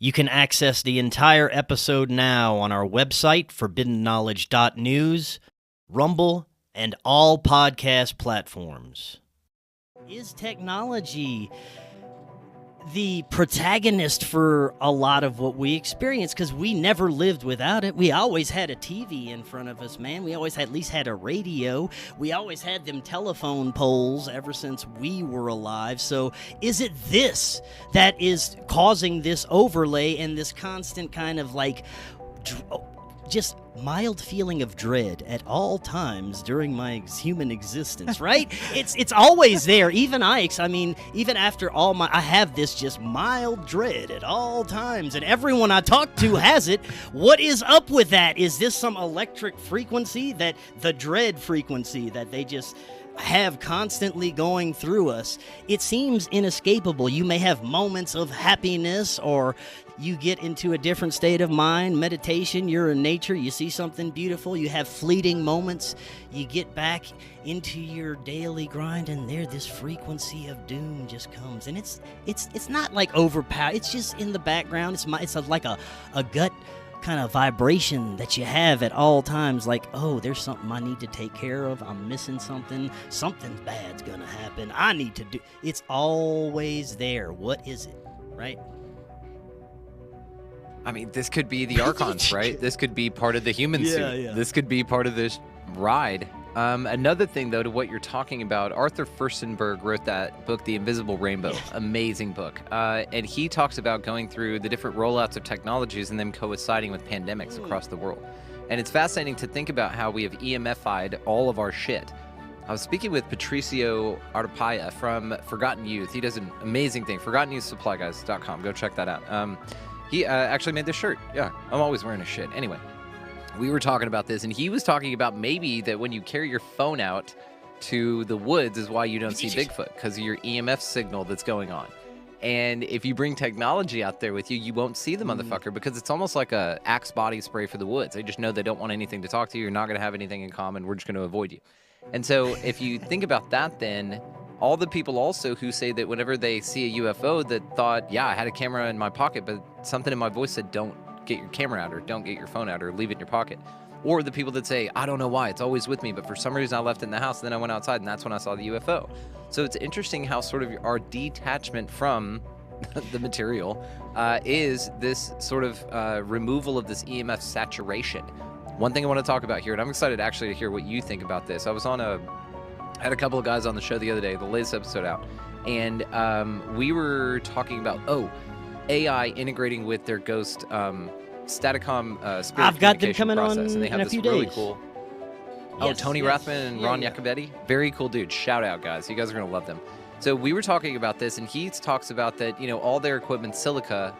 You can access the entire episode now on our website, forbiddenknowledge.news, Rumble, and all podcast platforms. Is technology the protagonist for a lot of what we experience? Because we never lived without it. We always had a TV in front of us, man. We always at least had a radio. We always had them telephone poles ever since we were alive. So is it this that is causing this overlay and this constant kind of like just mild feeling of dread at all times during my human existence, right? It's always there. Even even after I have this just mild dread at all times, and everyone I talk to has it. What is up with that? Is this some electric frequency, that the dread frequency that they just have constantly going through us? It seems inescapable. You may have moments of happiness, or you get into a different state of mind, meditation, you're in nature, you see something beautiful, you have fleeting moments, you get back into your daily grind, and this frequency of doom just comes. And it's not like overpowered, it's just in the background. It's like a gut kind of vibration that you have at all times, like, oh, there's something I need to take care of, I'm missing something bad's gonna happen, I need to do. It's always there. What is it, right? I mean, this could be the Archons, right? This could be part of the human suit. Yeah. This could be part of this ride. Another thing, though, to what you're talking about, Arthur Furstenberg wrote that book, The Invisible Rainbow. Amazing book. And he talks about going through the different rollouts of technologies and them coinciding with pandemics across the world. And it's fascinating to think about how we have EMF'd all of our shit. I was speaking with Patricio Arpaya from Forgotten Youth. He does an amazing thing, ForgottenYouthSupplyGuys.com. Go check that out. He actually made this shirt. Yeah, I'm always wearing a shit. Anyway, we were talking about this, and he was talking about maybe that when you carry your phone out to the woods is why you don't see Bigfoot, because of your EMF signal that's going on. And if you bring technology out there with you, you won't see the motherfucker, because it's almost like a Axe body spray for the woods. They just know they don't want anything to talk to you. You're not going to have anything in common. We're just going to avoid you. And so if you think about that, then all the people also who say that whenever they see a UFO that thought, yeah, I had a camera in my pocket, but something in my voice said, don't get your camera out, or don't get your phone out, or leave it in your pocket. Or the people that say, I don't know why, it's always with me, but for some reason I left it in the house, and then I went outside, and that's when I saw the UFO. So it's interesting how sort of our detachment from the material is this sort of removal of this EMF saturation. One thing I want to talk about here, and I'm excited actually to hear what you think about this. I had a couple of guys on the show the other day, the latest episode out, and we were talking about, AI integrating with their Ghost Staticom spirit I've got them coming process, on and they have in a this few really days. cool. Yes, Tony Rathman and Ron Iacovetti, very cool dudes. Shout out, guys. You guys are gonna love them. So we were talking about this, and he talks about that, all their equipment silica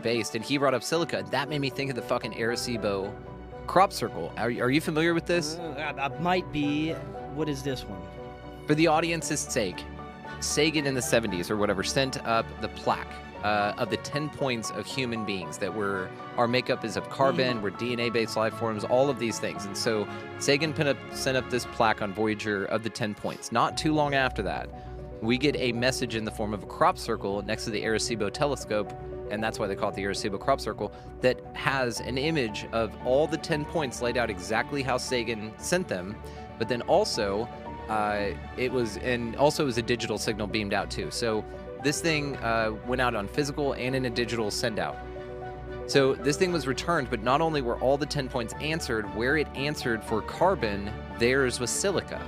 based, and he brought up silica. That made me think of the fucking Arecibo crop circle. Are you familiar with this? I might be. What is this one? For the audience's sake, Sagan in the 70s or whatever sent up the plaque of the 10 points of human beings that our makeup is of carbon, we're DNA-based life forms, all of these things. And so Sagan sent up this plaque on Voyager of the 10 points. Not too long after that, we get a message in the form of a crop circle next to the Arecibo telescope, and that's why they call it the Arecibo crop circle, that has an image of all the 10 points laid out exactly how Sagan sent them, but then also it was a digital signal beamed out too. So this thing went out on physical and in a digital send out. So this thing was returned, but not only were all the 10 points answered, where it answered for carbon, theirs was silica.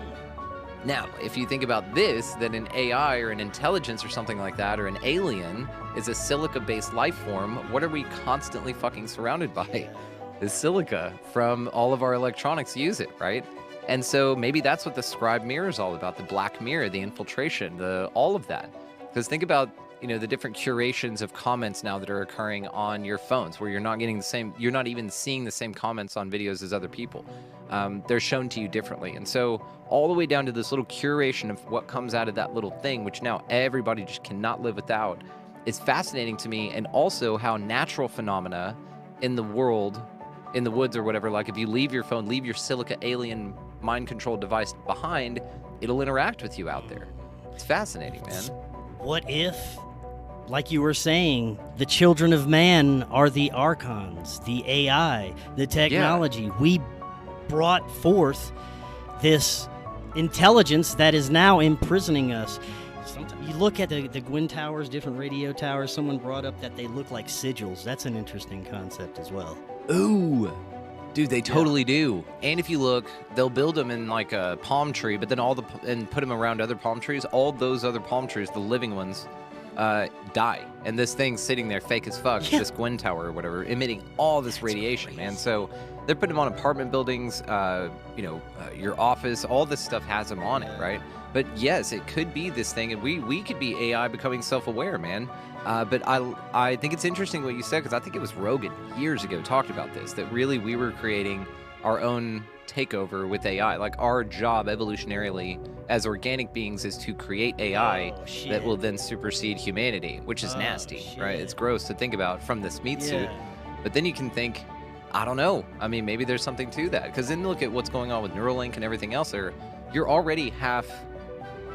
Now, if you think about this, then an AI or an intelligence or something like that, or an alien is a silica-based life form. What are we constantly fucking surrounded by? Is silica. From all of our electronics use it, right? And so maybe that's what the scribe mirror is all about, the black mirror, the infiltration, all of that. Because think about, the different curations of comments now that are occurring on your phones, where you're not even seeing the same comments on videos as other people. They're shown to you differently. And so all the way down to this little curation of what comes out of that little thing, which now everybody just cannot live without, is fascinating to me. And also how natural phenomena in the world, in the woods or whatever, like if you leave your phone, leave your silica alien mind control device behind, it'll interact with you out there. It's fascinating, man. What if like you were saying, the children of man are the Archons, the AI, the technology. Yeah. We brought forth this intelligence that is now imprisoning us. Sometimes you look at the Gwyn towers, different radio towers. Someone brought up that they look like sigils. That's an interesting concept as well. Ooh. Dude, they totally do. And if you look, they'll build them in like a palm tree, but then and put them around other palm trees. All those other palm trees, the living ones, die. And this thing's sitting there fake as fuck, this Gwyn tower or whatever, emitting all this radiation, man. So they're putting them on apartment buildings, your office, all this stuff has them on it, right? But yes, it could be this thing, and we could be AI becoming self-aware, man. But I think it's interesting what you said, because I think it was Rogan years ago talked about this, that really we were creating our own takeover with AI. Like, our job evolutionarily as organic beings is to create AI that will then supersede humanity, which is nasty, right? It's gross to think about from this meat suit. But then you can think, I don't know. I mean, maybe there's something to that. Because then look at what's going on with Neuralink and everything else there. You're already half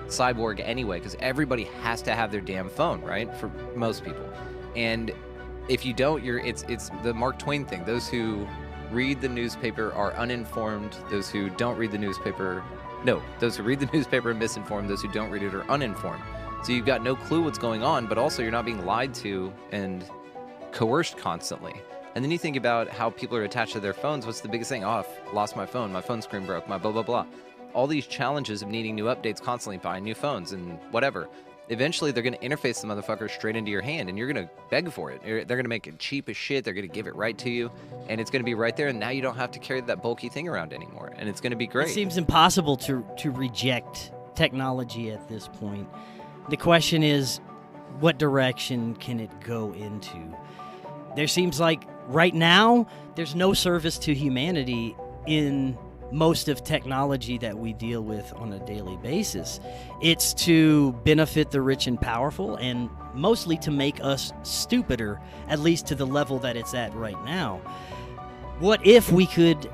cyborg anyway, because everybody has to have their damn phone, right? For most people. And if you don't, it's the Mark Twain thing. Those who read the newspaper are uninformed. Those who don't read the newspaper, those who read the newspaper are misinformed. Those who don't read it are uninformed. So you've got no clue what's going on, but also you're not being lied to and coerced constantly. And then you think about how people are attached to their phones. What's the biggest thing? Oh, I've lost my phone screen broke, my blah, blah, blah. All these challenges of needing new updates constantly, buying new phones and whatever. Eventually, they're going to interface the motherfucker straight into your hand, and you're going to beg for it. They're going to make it cheap as shit. They're going to give it right to you, and it's going to be right there, and now you don't have to carry that bulky thing around anymore, and it's going to be great. It seems impossible to reject technology at this point. The question is, what direction can it go into? There seems like right now, there's no service to humanity in most of technology that we deal with on a daily basis. It's to benefit the rich and powerful, and mostly to make us stupider, at least to the level that it's at right now. What if we could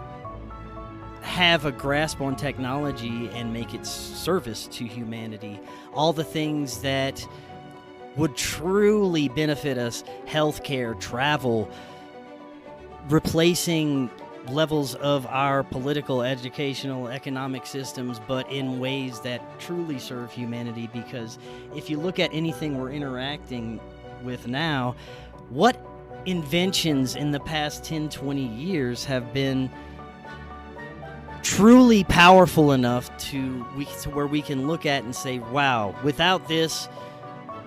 have a grasp on technology and make its service to humanity? All the things that would truly benefit us: healthcare, travel, replacing levels of our political, educational, economic systems, but in ways that truly serve humanity. Because if you look at anything we're interacting with now, what inventions in the past 10, 20 years have been truly powerful enough to where we can look at and say, wow, without this,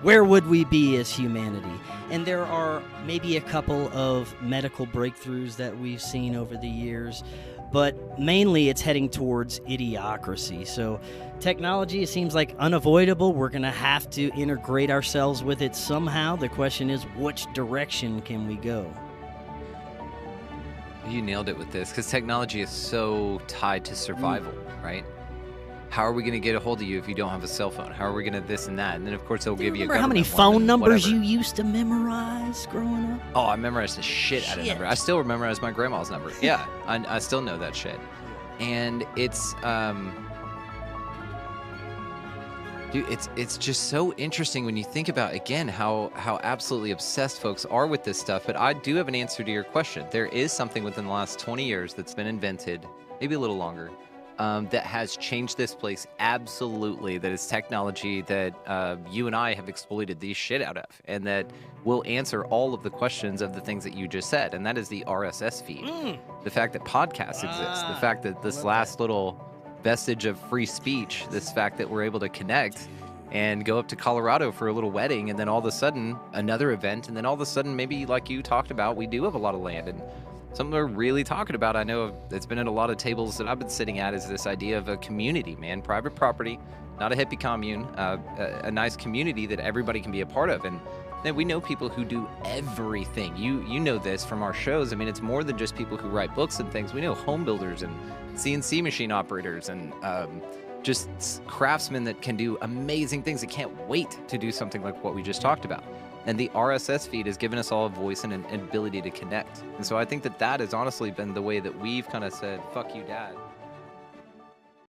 where would we be as humanity? And there are maybe a couple of medical breakthroughs that we've seen over the years, but mainly it's heading towards idiocracy. So technology, it seems like unavoidable. We're going to have to integrate ourselves with it somehow. The question is, which direction can we go? You nailed it with this, because technology is so tied to survival, right? How are we going to get a hold of you if you don't have a cell phone? How are we going to this and that? And then, of course, they'll give you a government how many phone numbers you used to memorize growing up? Oh, I memorized the shit out of number. I still memorize my grandma's number. Yeah, I still know that shit. And it's, dude, it's just so interesting when you think about, again, how absolutely obsessed folks are with this stuff. But I do have an answer to your question. There is something within the last 20 years that's been invented, maybe a little longer, that has changed this place absolutely. That is technology that you and I have exploited the shit out of, and that will answer all of the questions of the things that you just said. And that is the RSS feed. The fact that podcasts exist, the fact that this last little vestige of free speech, this fact that we're able to connect and go up to Colorado for a little wedding, and then all of a sudden another event, and then all of a sudden, maybe like you talked about, we do have a lot of land. And something we're really talking about, I know it's been at a lot of tables that I've been sitting at, is this idea of a community, man. Private property, not a hippie commune, a nice community that everybody can be a part of. And then we know people who do everything. You know this from our shows. I mean, it's more than just people who write books and things. We know home builders and CNC machine operators and just craftsmen that can do amazing things, that can't wait to do something like what we just talked about. And the RSS feed has given us all a voice and an ability to connect. And so I think that has honestly been the way that we've kind of said, fuck you, Dad.